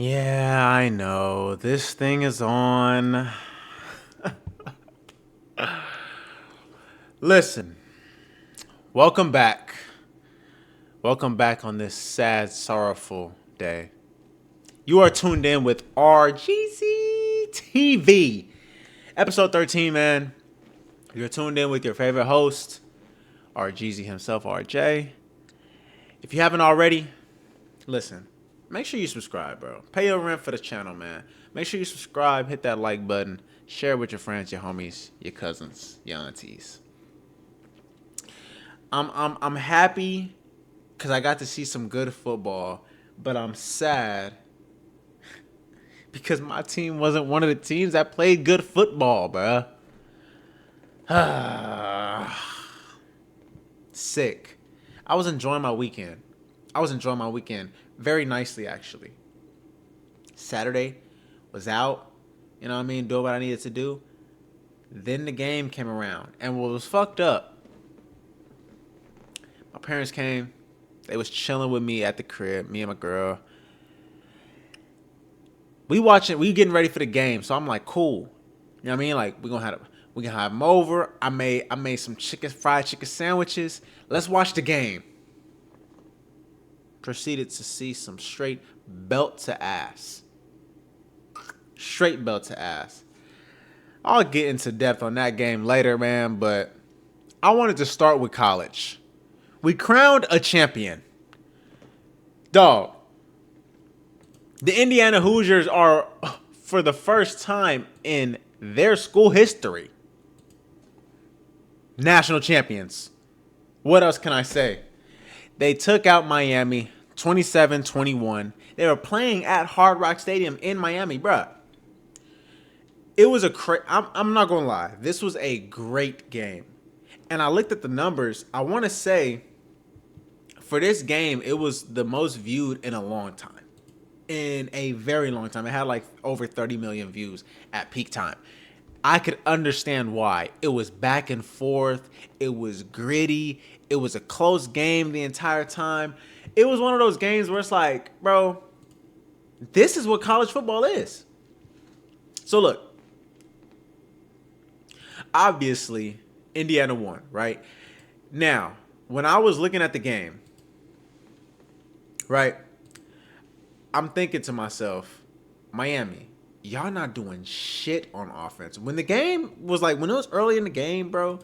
Yeah, I know. This thing is on. Listen, welcome back. Welcome back on this sad, sorrowful day. You are tuned in with RjeezyTV. Episode 13, man. You're tuned in with your favorite host, Jeezy himself, RJ. If you haven't already, listen, make sure you subscribe, bro. Pay your rent for the channel, man. Make sure you subscribe, hit that like button, share it with your friends, your homies, your cousins, your aunties. I'm happy because I got to see some good football, but I'm sad because my team wasn't one of the teams that played good football, bruh. Sick. I was enjoying my weekend. Very nicely, actually. Saturday was out, you know what I mean, doing what I needed to do. Then the game came around, and what was fucked up, my parents came. They was chilling with me at the crib, me and my girl. We getting ready for the game, so I'm like, cool. You know what I mean? Like we gonna have them over. I made some fried chicken sandwiches. Let's watch the game. Proceeded to see some straight belt to ass. Straight belt to ass. I'll get into depth on that game later, man, but I wanted to start with college. We crowned a champion. Dog. The Indiana Hoosiers are, for the first time in their school history, national champions. What else can I say? They took out Miami 27-21. They were playing at Hard Rock Stadium in Miami, bruh. It was I'm not going to lie. This was a great game. And I looked at the numbers. I want to say for this game, it was the most viewed in a long time. In a very long time. It had like over 30 million views at peak time. I could understand why. It was back and forth. It was gritty. It was a close game the entire time. It was one of those games where it's like, bro, this is what college football is. So look, obviously, Indiana won, right? Now, when I was looking at the game, right, I'm thinking to myself, Miami, y'all not doing shit on offense. When it was early in the game, bro,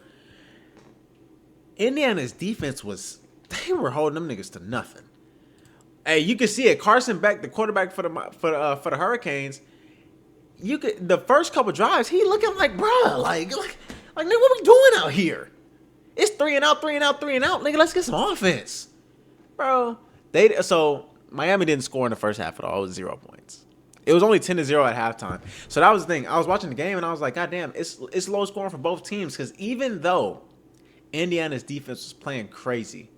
Indiana's defense they were holding them niggas to nothing. Hey, you can see it. Carson Beck, the quarterback for the Hurricanes, the first couple drives, he looking like, bruh, like nigga, what we doing out here? It's 3 and out, nigga. Let's get some offense, bro. So Miami didn't score in the first half at all. It was 0 points. It was only 10-0 at halftime. So that was the thing. I was watching the game and I was like, God damn, it's low scoring for both teams. Because even though Indiana's defense was playing crazy,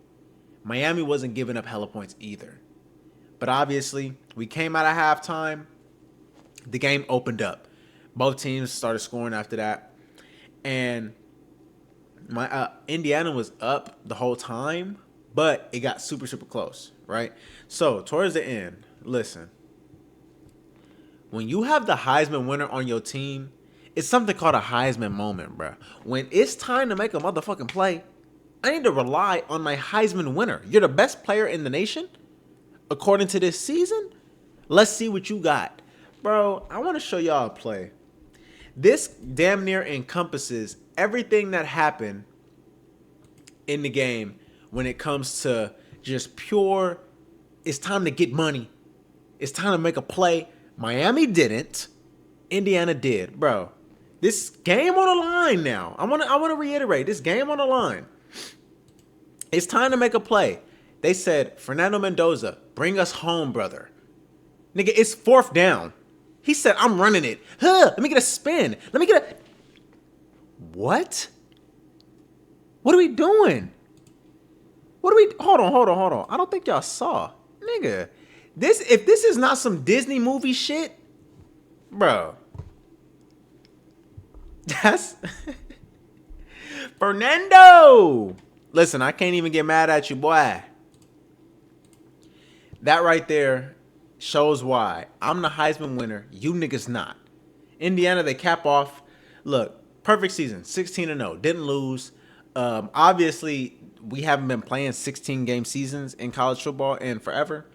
Miami wasn't giving up hella points either. But obviously, we came out of halftime. The game opened up. Both teams started scoring after that. And Indiana was up the whole time, but it got super, super close, right? So, towards the end, listen. When you have the Heisman winner on your team, it's something called a Heisman moment, bro. When it's time to make a motherfucking play, I need to rely on my Heisman winner. You're the best player in the nation, according to this season. Let's see what you got. Bro, I want to show y'all a play. This damn near encompasses everything that happened in the game when it comes to just pure, it's time to get money. It's time to make a play. Miami didn't. Indiana did. Bro, this game on the line now. I want to reiterate, this game on the line. It's time to make a play. They said, Fernando Mendoza, bring us home, brother. Nigga, it's 4th down. He said, I'm running it. Let me get a spin. What? What are we doing? Hold on. I don't think y'all saw. Nigga, if this is not some Disney movie shit, bro. That's Fernando. Listen, I can't even get mad at you, boy. That right there shows why I'm the Heisman winner. You niggas not. Indiana, they cap off. Look, perfect season, 16-0, didn't lose. Obviously, we haven't been playing 16-game seasons in college football in forever.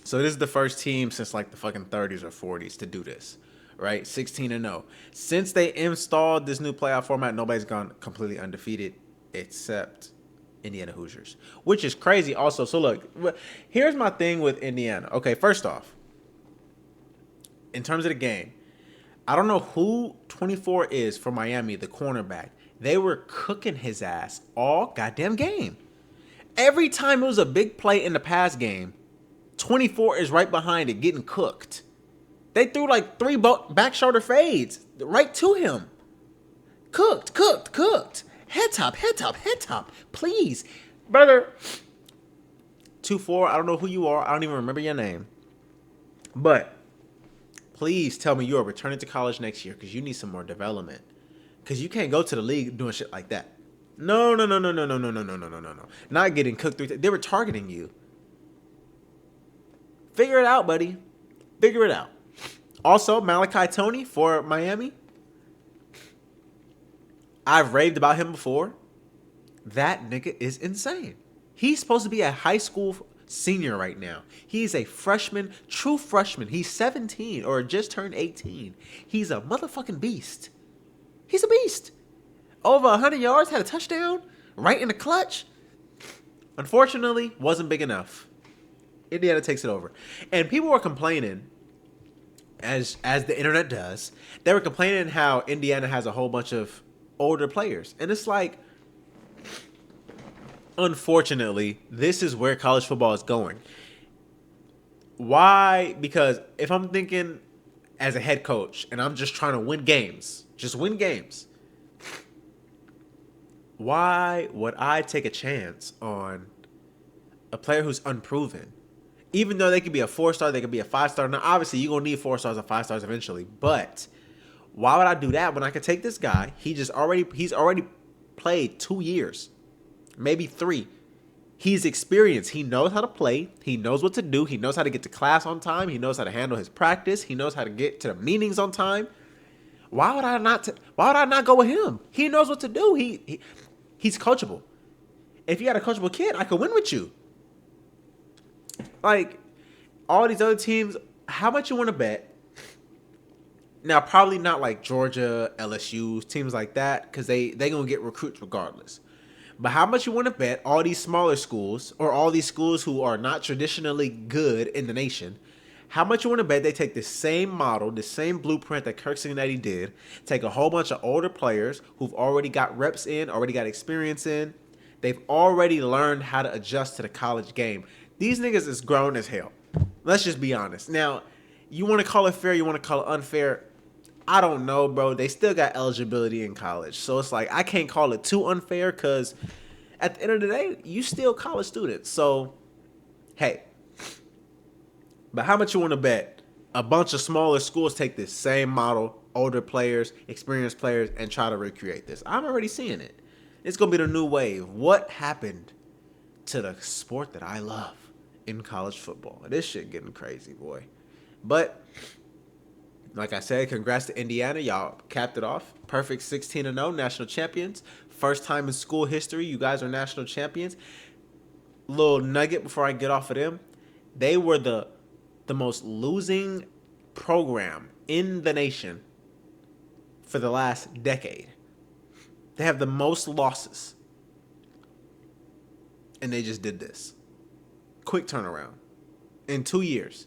So this is the first team since like the fucking 30s or 40s to do this, right? 16-0. Since they installed this new playoff format, nobody's gone completely undefeated except Indiana Hoosiers, which is crazy also. So look, here's my thing with Indiana. Okay, first off, in terms of the game, I don't know who 24 is for Miami, the cornerback. They were cooking his ass all goddamn game. Every time it was a big play in the pass game, 24 is right behind it getting cooked. They threw like 3 back shoulder fades right to him. Cooked. Head top. Please. Brother. 2-4, I don't know who you are. I don't even remember your name. But please tell me you are returning to college next year because you need some more development. Because you can't go to the league doing shit like that. No. Not getting cooked 3 times. They were targeting you. Figure it out, buddy. Figure it out. Also, Malachi Tony for Miami. I've raved about him before. That nigga is insane. He's supposed to be a high school senior right now. He's a freshman, true freshman. He's 17 or just turned 18. He's a motherfucking beast. He's a beast. Over 100 yards, had a touchdown, right in the clutch. Unfortunately, wasn't big enough. Indiana takes it over. And people were complaining, as the internet does, they were complaining how Indiana has a whole bunch of older players. And it's like, unfortunately, this is where college football is going. Why? Because if I'm thinking as a head coach and I'm just trying to win games, just win games, why would I take a chance on a player who's unproven? Even though they could be a 4-star, they could be a 5-star. Now, obviously, you're going to need 4 stars and 5 stars eventually. But why would I do that when I could take this guy? He's already played 2 years, maybe 3. He's experienced. He knows how to play. He knows what to do. He knows how to get to class on time. He knows how to handle his practice. He knows how to get to the meetings on time. Why would I not go with him? He knows what to do. He's coachable. If you had a coachable kid, I could win with you. Like, all these other teams, how much you want to bet? Now, probably not like Georgia, LSU, teams like that, because they going to get recruits regardless. But how much you want to bet all these smaller schools, or all these schools who are not traditionally good in the nation, how much you want to bet they take the same model, the same blueprint that Kirk Cincinnati did, take a whole bunch of older players who've already got reps in, already got experience in, they've already learned how to adjust to the college game. These niggas is grown as hell. Let's just be honest. Now, you want to call it fair, you want to call it unfair. I don't know, bro. They still got eligibility in college. So it's like, I can't call it too unfair because at the end of the day, you still college students. So, hey. But how much you want to bet a bunch of smaller schools take this same model, older players, experienced players, and try to recreate this? I'm already seeing it. It's going to be the new wave. What happened to the sport that I love in college football? This shit getting crazy, boy. But like I said, congrats to Indiana. Y'all capped it off. Perfect 16-0, national champions. First time in school history, you guys are national champions. Little nugget before I get off of them. They were the most losing program in the nation for the last decade. They have the most losses. And they just did this. Quick turnaround. In 2 years,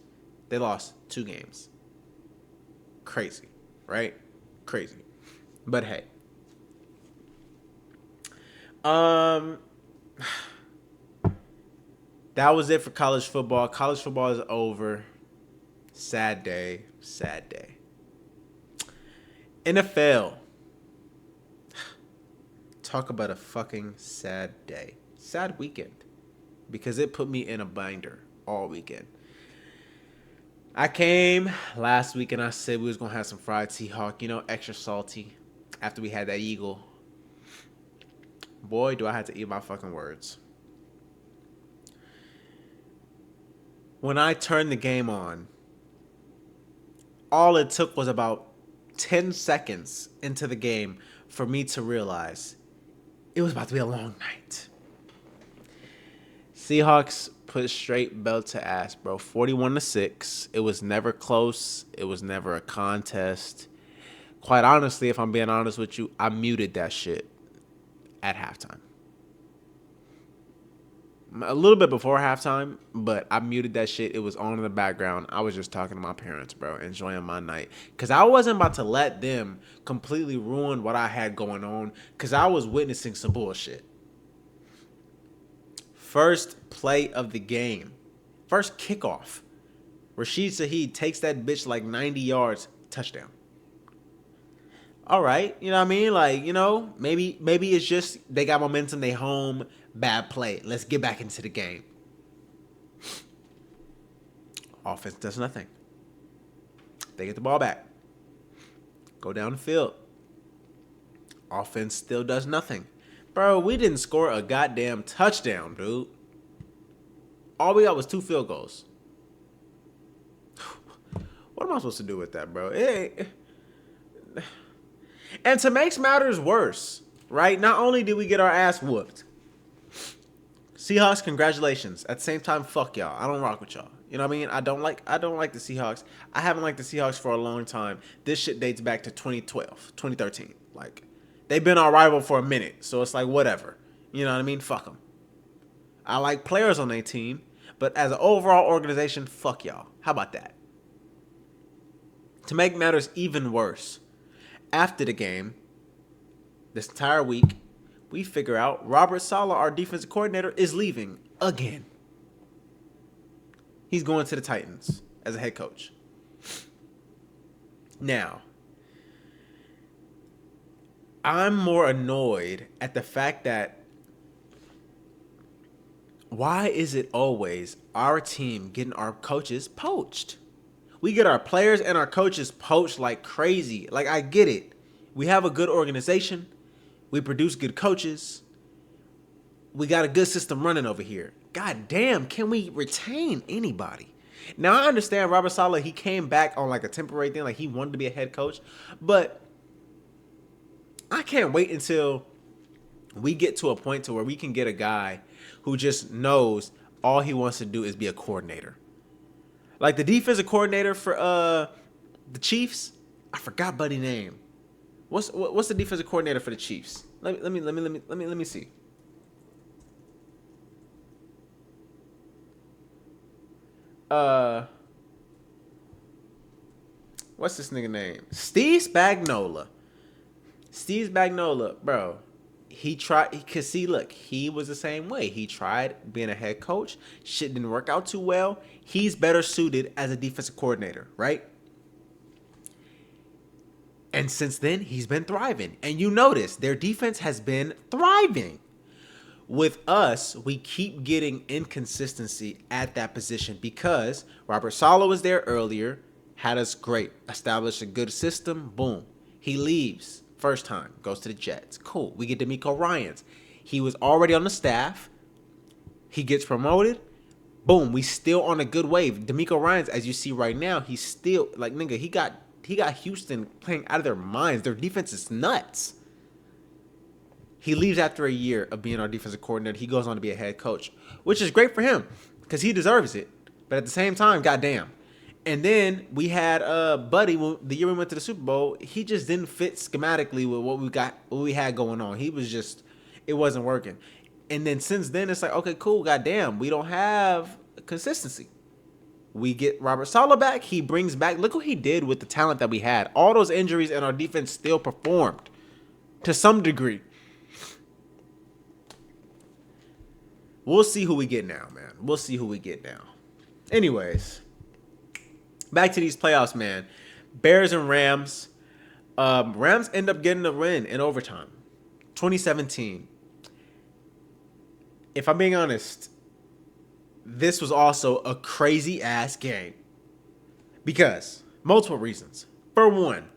they lost 2 games. Crazy, right? Crazy. But hey. That was it for college football. College football is over. Sad day. Sad day. NFL. Talk about a fucking sad day. Sad weekend. Because it put me in a binder all weekend. I came last week and I said we was going to have some fried Seahawk, extra salty after we had that Eagle. Boy, do I have to eat my fucking words. When I turned the game on, all it took was about 10 seconds into the game for me to realize it was about to be a long night. Seahawks put straight belt to ass, bro. 41-6. It was never close. It was never a contest. Quite honestly, if I'm being honest with you, I muted that shit at halftime. A little bit before halftime, but I muted that shit. It was on in the background. I was just talking to my parents, bro, enjoying my night. Because I wasn't about to let them completely ruin what I had going on, because I was witnessing some bullshit. First play of the game. First kickoff. Rashid Shaheed takes that bitch like 90 yards. Touchdown. All right. You know what I mean? Like, you know, maybe it's just they got momentum. They home. Bad play. Let's get back into the game. Offense does nothing. They get the ball back. Go down the field. Offense still does nothing. Bro, we didn't score a goddamn touchdown, dude. All we got was 2 field goals. What am I supposed to do with that, bro? And to make matters worse, right? Not only did we get our ass whooped, Seahawks, congratulations. At the same time, fuck y'all. I don't rock with y'all. You know what I mean? I don't like the Seahawks. I haven't liked the Seahawks for a long time. This shit dates back to 2012, 2013. Like, they've been our rival for a minute. So it's like, whatever. You know what I mean? Fuck them. I like players on their team. But as an overall organization, fuck y'all. How about that? To make matters even worse, after the game, this entire week, we figure out Robert Saleh, our defensive coordinator, is leaving again. He's going to the Titans as a head coach. Now, I'm more annoyed at the fact that why is it always our team getting our coaches poached? We get our players and our coaches poached like crazy. Like, I get it. We have a good organization. We produce good coaches. We got a good system running over here. God damn, can we retain anybody? Now, I understand Robert Saleh, he came back on like a temporary thing, like he wanted to be a head coach. But I can't wait until we get to a point to where we can get a guy who just knows all he wants to do is be a coordinator. Like the defensive coordinator for the Chiefs, I forgot buddy's name. What's the defensive coordinator for the Chiefs? Let me see. What's this nigga name? Steve Spagnuolo. Steve Spagnuolo, bro. He tried, because see, look, he was the same way. He tried being a head coach. Shit didn't work out too well. He's better suited as a defensive coordinator, right? And since then, he's been thriving. And you notice their defense has been thriving. With us, we keep getting inconsistency at that position because Robert Saleh was there earlier, had us great, established a good system, boom. He leaves first time, goes to the Jets. Cool. We get D'Amico Ryans. He was already on the staff. He gets promoted. Boom. We still on a good wave. D'Amico Ryans, as you see right now, he's still, like, nigga, he got Houston playing out of their minds. Their defense is nuts. He leaves after a year of being our defensive coordinator. He goes on to be a head coach, which is great for him because he deserves it. But at the same time, goddamn. And then we had Buddy, the year we went to the Super Bowl, he just didn't fit schematically with what we had going on. He was just, it wasn't working. And then since then, it's like, okay, cool, goddamn, we don't have consistency. We get Robert Saleh back. He brings back, look what he did with the talent that we had. All those injuries and our defense still performed to some degree. We'll see who we get now, man. We'll see who we get now. Anyways, back to these playoffs, man. Bears and Rams. Rams end up getting a win in overtime. 2017. If I'm being honest, this was also a crazy-ass game. Because, multiple reasons. For one,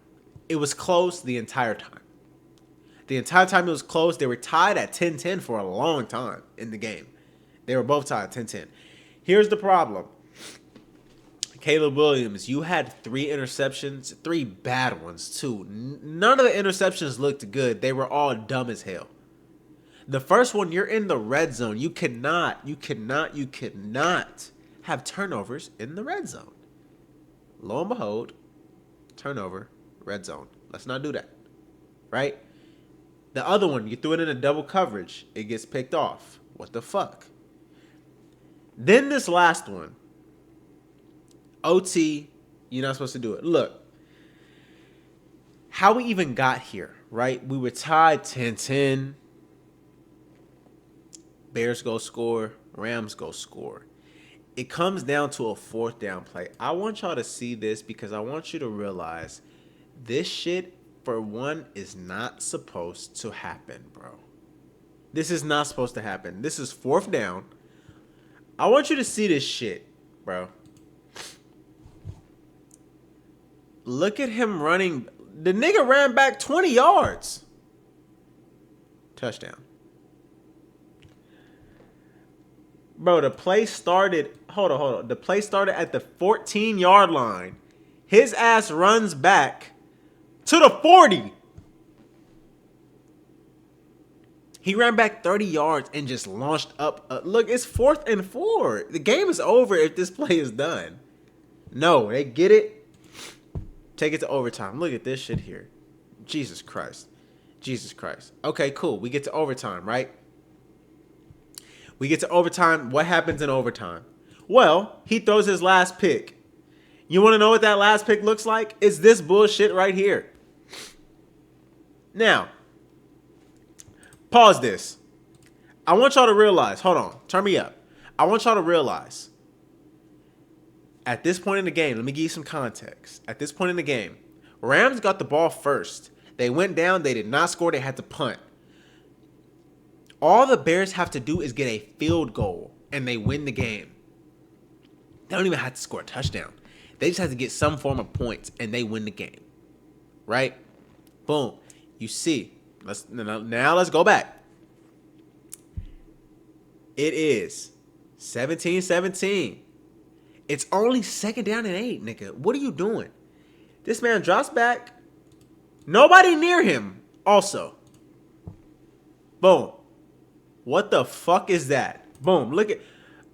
it was close the entire time. The entire time it was close, they were tied at 10-10 for a long time in the game. They were both tied 10-10. Here's the problem. Caleb Williams, you had 3 interceptions, 3 bad ones too. None of the interceptions looked good. They were all dumb as hell. The first one, you're in the red zone. You cannot have turnovers in the red zone. Lo and behold, turnover, red zone. Let's not do that. Right? The other one, you threw it in a double coverage. It gets picked off. What the fuck? Then this last one, OT, you're not supposed to do it. Look, how we even got here, right? We were tied 10-10. Bears go score. Rams go score. It comes down to a 4th down play. I want y'all to see this because I want you to realize this shit, for one, is not supposed to happen, bro. This is not supposed to happen. This is 4th down. I want you to see this shit, bro. Look at him running. The nigga ran back 20 yards. Touchdown. Bro, the play started. Hold on. The play started at the 14-yard line. His ass runs back to the 40. He ran back 30 yards and just launched up. Look, it's 4th and 4. The game is over if this play is done. No, they get it. Take it to overtime. Look at this shit here. Jesus Christ. Okay, cool. We get to overtime, right? We get to overtime. What happens in overtime? Well, he throws his last pick. You want to know what that last pick looks like? It's this bullshit right here. Now, pause this. I want y'all to realize. Hold on. Turn me up. I want y'all to realize. At this point in the game, let me give you some context. At this point in the game, Rams got the ball first. They went down. They did not score. They had to punt. All the Bears have to do is get a field goal, and they win the game. They don't even have to score a touchdown. They just have to get some form of points, and they win the game. Right? Boom. You see. Now let's go back. It is 17-17. It's only 2nd down and 8, nigga. What are you doing? This man drops back. Nobody near him. Also. Boom. What the fuck is that? Boom. Look at.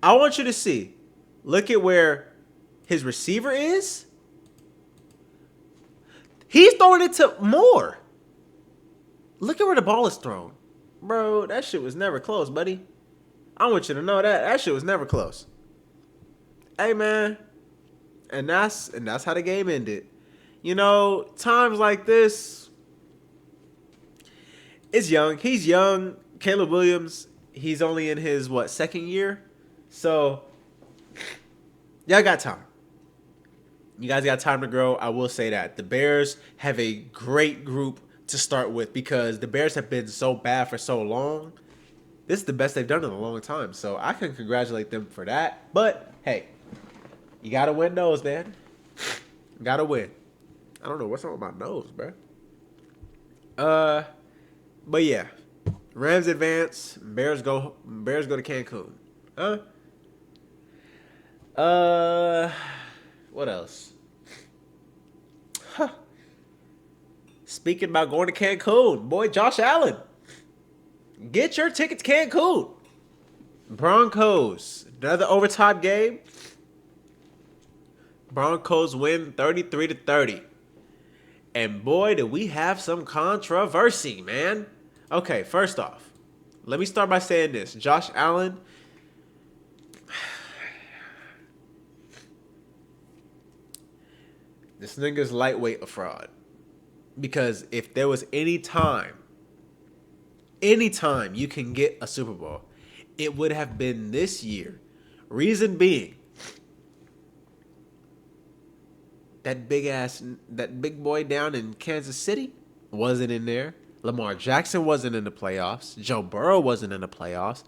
I want you to see. Look at where his receiver is. He's throwing it to Moore. Look at where the ball is thrown. Bro, that shit was never close, buddy. I want you to know that. That shit was never close. Hey, man. And that's how the game ended. You know, times like this, it's young. He's young. Caleb Williams, he's only in his, 2nd year? So, y'all got time. You guys got time to grow. I will say that. The Bears have a great group to start with because the Bears have been so bad for so long. This is the best they've done in a long time. So, I can congratulate them for that. But, hey, you got to win those, man. Got to win. I don't know what's wrong with my nose, bro. But yeah. Rams advance. Bears go to Cancun. What else? Speaking about going to Cancun, boy, Josh Allen. Get your ticket to Cancun. Broncos. Another overtime game. Broncos win 33-30. And boy, do we have some controversy, man. Okay, first off, let me start by saying this. Josh Allen, this nigga's lightweight a fraud. Because if there was any time you can get a Super Bowl, it would have been this year. Reason being, that big boy down in Kansas City wasn't in there. Lamar Jackson wasn't in the playoffs. Joe Burrow wasn't in the playoffs.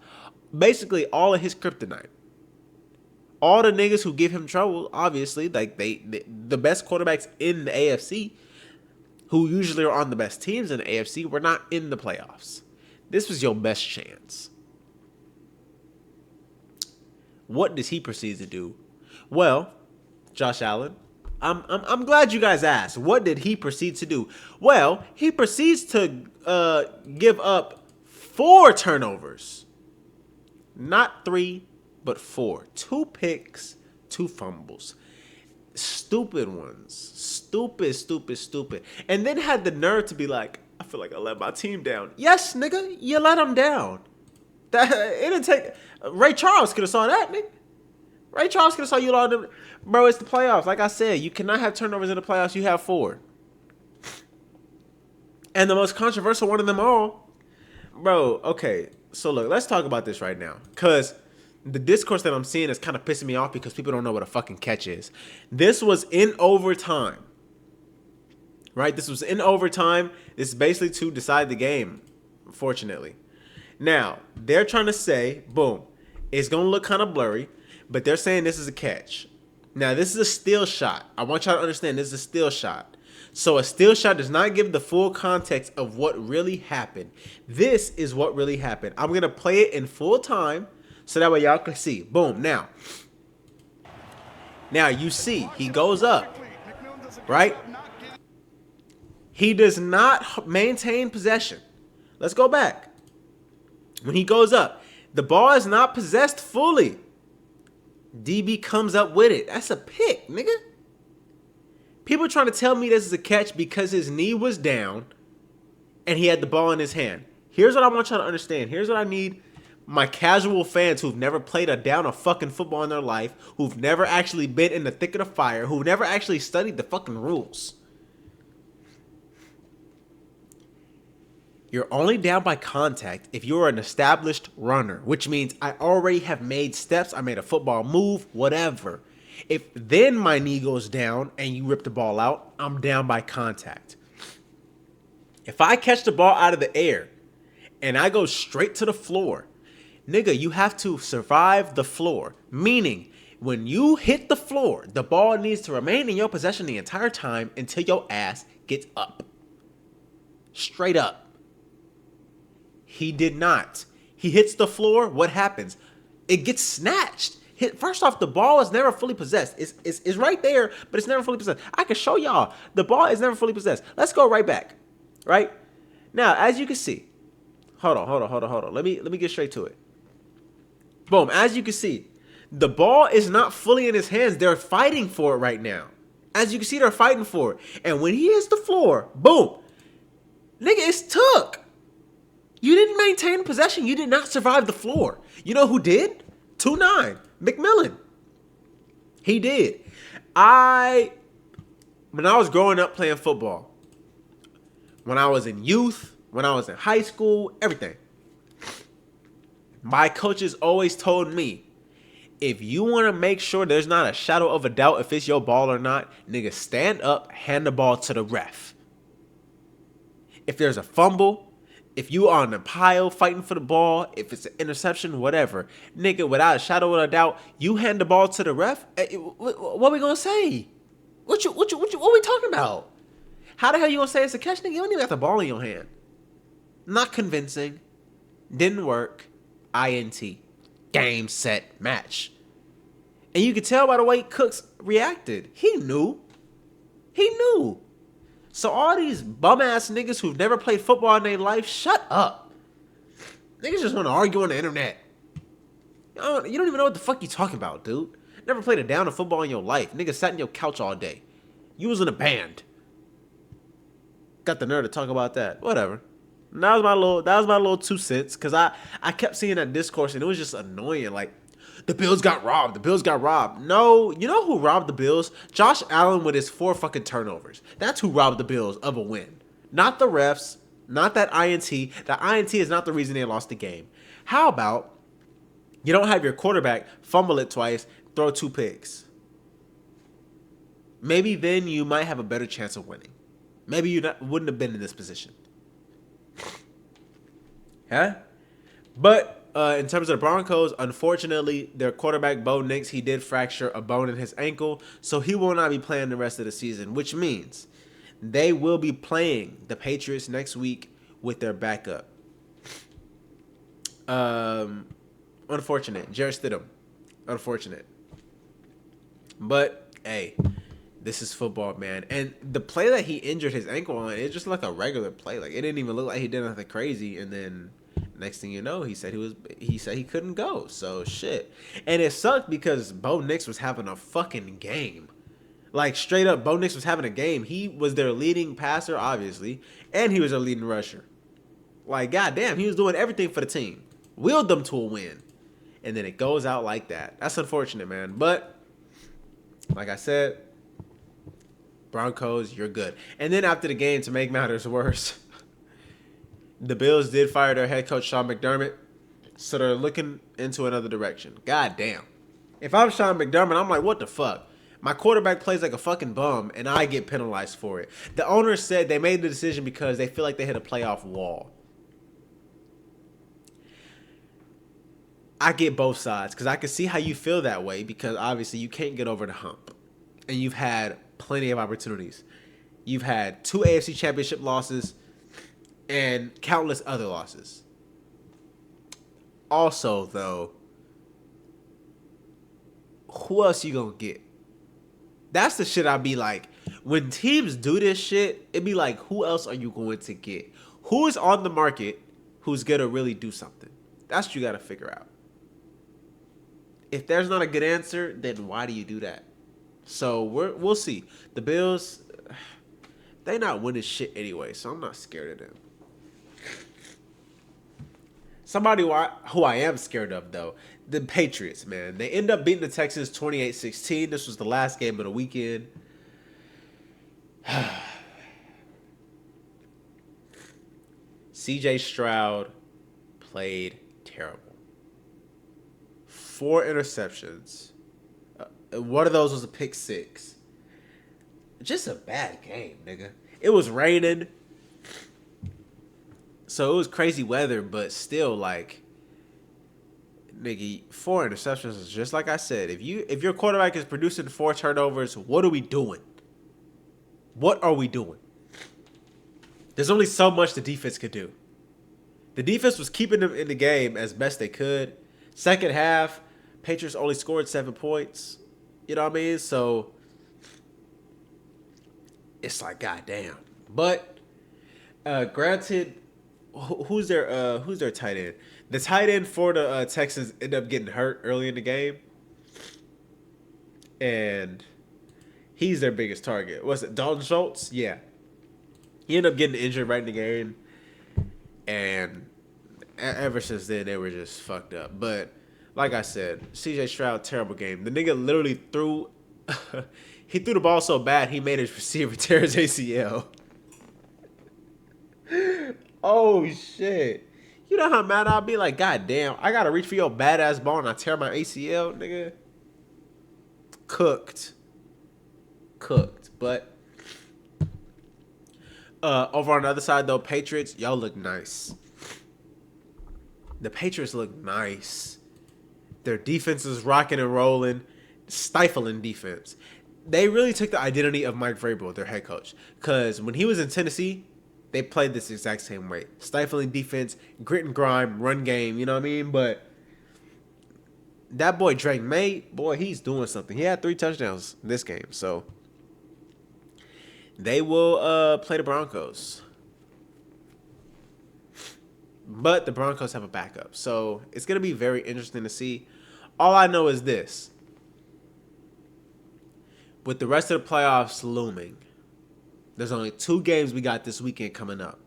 Basically, all of his kryptonite. All the niggas who give him trouble, obviously, like the best quarterbacks in the AFC, who usually are on the best teams in the AFC, were not in the playoffs. This was your best chance. What does he proceed to do? Well, Josh Allen? I'm glad you guys asked. What did he proceed to do? Well, he proceeds to give up 4 turnovers. Not 3, but 4. 2 picks, 2 fumbles. Stupid ones. Stupid. And then had the nerve to be like, I feel like I let my team down. Yes, nigga, you let them down. That it didn't take. Ray Charles could have saw that, nigga. Ray Charles could have saw you all them. Bro, it's the playoffs. Like I said, you cannot have turnovers in the playoffs. You have 4. And the most controversial one of them all, bro, okay. So look, let's talk about this right now. Because the discourse that I'm seeing is kind of pissing me off because people don't know what a fucking catch is. This was in overtime. Right? This was in overtime. This is basically to decide the game, fortunately. Now, they're trying to say, boom, it's going to look kind of blurry, but they're saying this is a catch. Now, this is a steal shot. I want y'all to understand this is a steal shot. So a steal shot does not give the full context of what really happened. This is what really happened. I'm going to play it in full time so that way y'all can see. Boom. Now you see he goes up, right? He does not maintain possession. Let's go back. When he goes up, the ball is not possessed fully. DB comes up with it. That's a pick, nigga. People trying to tell me this is a catch because his knee was down and he had the ball in his hand. Here's what I want y'all to understand. Here's what I need my casual fans who've never played a down of fucking football in their life, who've never actually been in the thick of the fire, who've never actually studied the fucking rules. You're only down by contact if you're an established runner, which means I already have made steps. I made a football move, whatever. If then my knee goes down and you rip the ball out, I'm down by contact. If I catch the ball out of the air and I go straight to the floor, nigga, you have to survive the floor. Meaning, when you hit the floor, the ball needs to remain in your possession the entire time until your ass gets up. Straight up. He did not. He hits the floor. What happens? It gets snatched. First off, the ball is never fully possessed. It's right there, but it's never fully possessed. I can show y'all. The ball is never fully possessed. Let's go right back. Right? Now, as you can see. Hold on. Let me get straight to it. Boom. As you can see, the ball is not fully in his hands. They're fighting for it right now. As you can see, they're fighting for it. And when he hits the floor, boom. Nigga, it's took. You didn't maintain possession. You did not survive the floor. You know who did? 2-9. McMillan. He did. When I was growing up playing football, when I was in youth, when I was in high school, everything, my coaches always told me, if you want to make sure there's not a shadow of a doubt if it's your ball or not, nigga, stand up, hand the ball to the ref. If there's a fumble, if you are on the pile fighting for the ball, if it's an interception, whatever, nigga, without a shadow of a doubt, you hand the ball to the ref. What we gonna say? What we talking about? How the hell you gonna say it's a catch, nigga? You don't even got the ball in your hand. Not convincing. Didn't work. INT. Game, set, match. And you could tell by the way Cooks reacted. He knew. So all these bum-ass niggas who've never played football in their life, shut up. Niggas just want to argue on the internet. You don't even know what the fuck you talking about, dude. Never played a down of football in your life. Niggas sat in your couch all day. You was in a band. Got the nerve to talk about that. Whatever. That was my little 2 cents. Because I kept seeing that discourse and it was just annoying. Like, the Bills got robbed. No, you know who robbed the Bills? Josh Allen with his 4 fucking turnovers. That's who robbed the Bills of a win. Not the refs. Not that INT. The INT is not the reason they lost the game. How about you don't have your quarterback fumble it twice, throw 2 picks? Maybe then you might have a better chance of winning. Maybe you wouldn't have been in this position. Huh? But in terms of the Broncos, unfortunately, their quarterback, Bo Nix, he did fracture a bone in his ankle, so he will not be playing the rest of the season, which means they will be playing the Patriots next week with their backup. Unfortunate. Jarrett Stidham. Unfortunate. But hey, this is football, man. And the play that he injured his ankle on, it just like a regular play. Like it didn't even look like he did nothing crazy. And then next thing you know, he said he couldn't go. So shit. And it sucked because Bo Nix was having a fucking game. Like straight up, Bo Nix was having a game. He was their leading passer, obviously, and he was their leading rusher. Like goddamn, he was doing everything for the team. Willed them to a win. And then it goes out like that. That's unfortunate, man. But like I said, Broncos, you're good. And then after the game, to make matters worse, the Bills did fire their head coach, Sean McDermott. So they're looking into another direction. God damn. If I'm Sean McDermott, I'm like, what the fuck? My quarterback plays like a fucking bum, and I get penalized for it. The owner said they made the decision because they feel like they hit a playoff wall. I get both sides because I can see how you feel that way because obviously you can't get over the hump. And you've had plenty of opportunities. You've had 2 AFC Championship losses and countless other losses. Also, though, who else you gonna get? That's the shit I'd be like. When teams do this shit, it'd be like, who else are you going to get? Who is on the market who's gonna really do something? That's what you gotta figure out. If there's not a good answer, then why do you do that? So we'll see. The Bills, they not winning shit anyway, so I'm not scared of them. Somebody who I am scared of, though, the Patriots, man. They end up beating the Texans 28-16. This was the last game of the weekend. CJ Stroud played terrible. 4 interceptions. One of those was a pick 6. Just a bad game, nigga. It was raining. So it was crazy weather, but still, like, nigga, 4 interceptions is just like I said. If your quarterback is producing 4 turnovers, what are we doing? What are we doing? There's only so much the defense could do. The defense was keeping them in the game as best they could. Second half, Patriots only scored 7 points. You know what I mean? So it's like, goddamn. But granted, who's their tight end? The tight end for the Texans ended up getting hurt early in the game, and he's their biggest target. Was it Dalton Schultz? Yeah, he ended up getting injured right in the game, and ever since then they were just fucked up. But like I said, CJ Stroud, terrible game. The nigga literally threw he threw the ball so bad he made his receiver tear his ACL. Oh shit. You know how mad I'll be? Like, god damn, I gotta reach for your badass ball and I tear my ACL, nigga. Cooked. But over on the other side though, Patriots, y'all look nice. The Patriots look nice. Their defense is rocking and rolling, stifling defense. They really took the identity of Mike Vrabel, their head coach. Because when he was in Tennessee, they played this exact same way. Stifling defense, grit and grime, run game, you know what I mean? But that boy Drake May, boy, he's doing something. He had 3 touchdowns this game. So they will play the Broncos. But the Broncos have a backup. So it's going to be very interesting to see. All I know is this. With the rest of the playoffs looming, there's only 2 games we got this weekend coming up.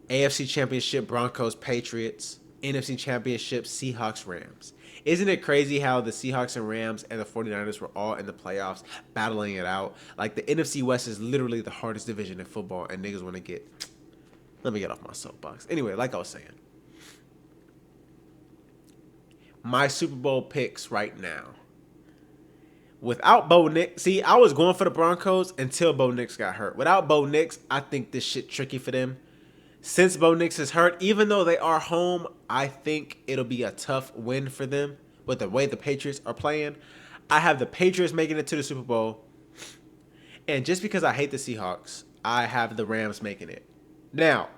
AFC Championship, Broncos, Patriots. NFC Championship, Seahawks, Rams. Isn't it crazy how the Seahawks and Rams and the 49ers were all in the playoffs battling it out? Like, the NFC West is literally the hardest division in football, and niggas want to get... Let me get off my soapbox. Anyway, like I was saying. My Super Bowl picks right now. Without Bo Nix, see, I was going for the Broncos until Bo Nix got hurt. Without Bo Nix, I think this shit tricky for them. Since Bo Nix is hurt, even though they are home, I think it'll be a tough win for them with the way the Patriots are playing. I have the Patriots making it to the Super Bowl. And just because I hate the Seahawks, I have the Rams making it. Now,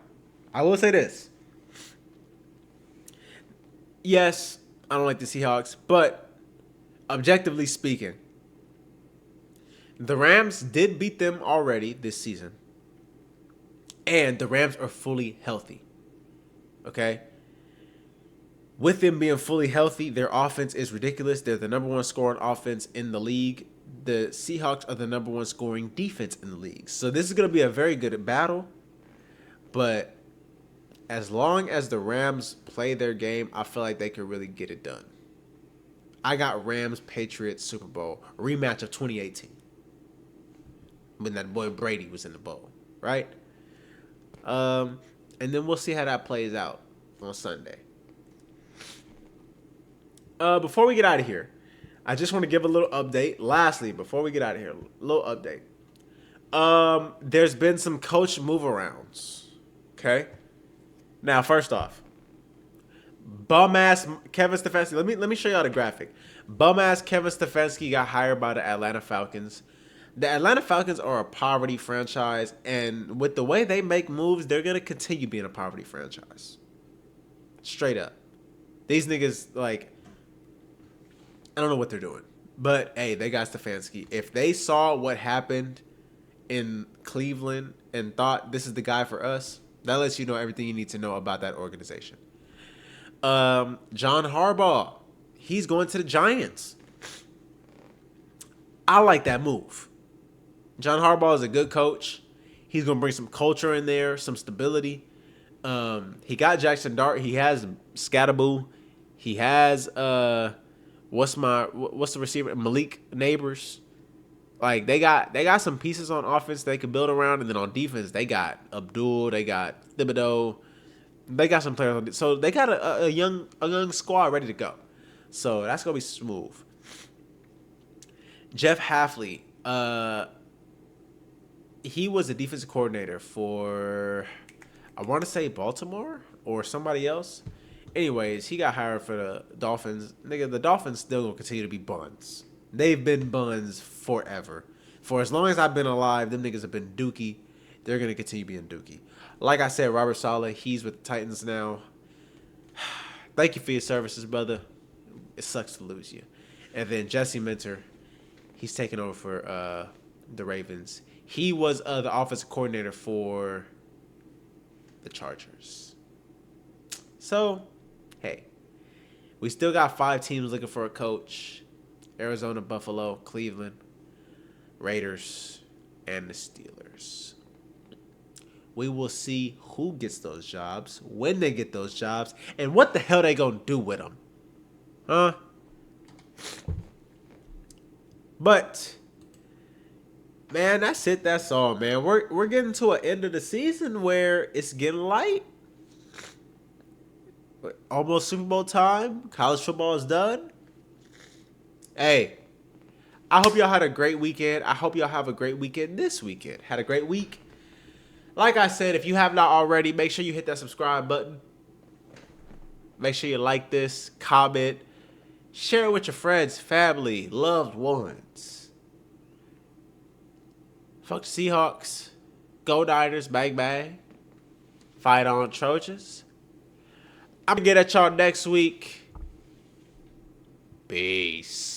I will say this. Yes, I don't like the Seahawks, but objectively speaking, The Rams did beat them already this season. And the Rams are fully healthy. Okay? With them being fully healthy, their offense is ridiculous. They're the number one scoring offense in the league. The Seahawks are the number one scoring defense in the league. So this is going to be a very good battle. But as long as the Rams play their game, I feel like they can really get it done. I got Rams-Patriots Super Bowl, rematch of 2018. When that boy Brady was in the bowl, right? And then we'll see how that plays out on Sunday. Before we get out of here, I just want to give a little update. Lastly, before we get out of here, a little update. There's been some coach move-arounds, okay? Now, first off, bum-ass Kevin Stefanski. Let me show y'all the graphic. Bum-ass Kevin Stefanski got hired by the Atlanta Falcons. The Atlanta Falcons are a poverty franchise, and with the way they make moves, they're going to continue being a poverty franchise. Straight up. These niggas, like, I don't know what they're doing. But, hey, they got Stefanski. If they saw what happened in Cleveland and thought this is the guy for us, that lets you know everything you need to know about that organization. John Harbaugh, he's going to the Giants. I like that move. John Harbaugh is a good coach. He's going to bring some culture in there, some stability. He got Jackson Dart. He has Scatterboo. He has what's the receiver? Malik Neighbors. Like they got some pieces on offense they can build around, and then on defense they got Abdul, they got Thibodeau, they got some players on it. So they got a young squad ready to go. So that's gonna be smooth. Jeff Hafley, he was a defensive coordinator for, I want to say Baltimore or somebody else. Anyways, he got hired for the Dolphins. Nigga, the Dolphins still gonna continue to be buns. They've been buns forever. For as long as I've been alive, them niggas have been dookie. They're gonna continue being dookie. Like I said, Robert Saleh, he's with the Titans now. Thank you for your services, brother. It sucks to lose you. And then Jesse Minter, he's taking over for the Ravens. He was the offensive coordinator for the Chargers. So, hey, we still got 5 teams looking for a coach. Arizona, Buffalo, Cleveland, Raiders, and the Steelers. We will see who gets those jobs, when they get those jobs, and what the hell they gonna do with them. Huh? But, man, that's it. That's all, man. We're getting to an end of the season where it's getting light. Almost Super Bowl time. College football is done. Hey, I hope y'all had a great weekend. I hope y'all have a great weekend this weekend. Had a great week. Like I said, if you have not already, make sure you hit that subscribe button. Make sure you like this, comment, share it with your friends, family, loved ones. Fuck the Seahawks. Go Niners, bang bang. Fight on, Trojans. I'm going to get at y'all next week. Peace.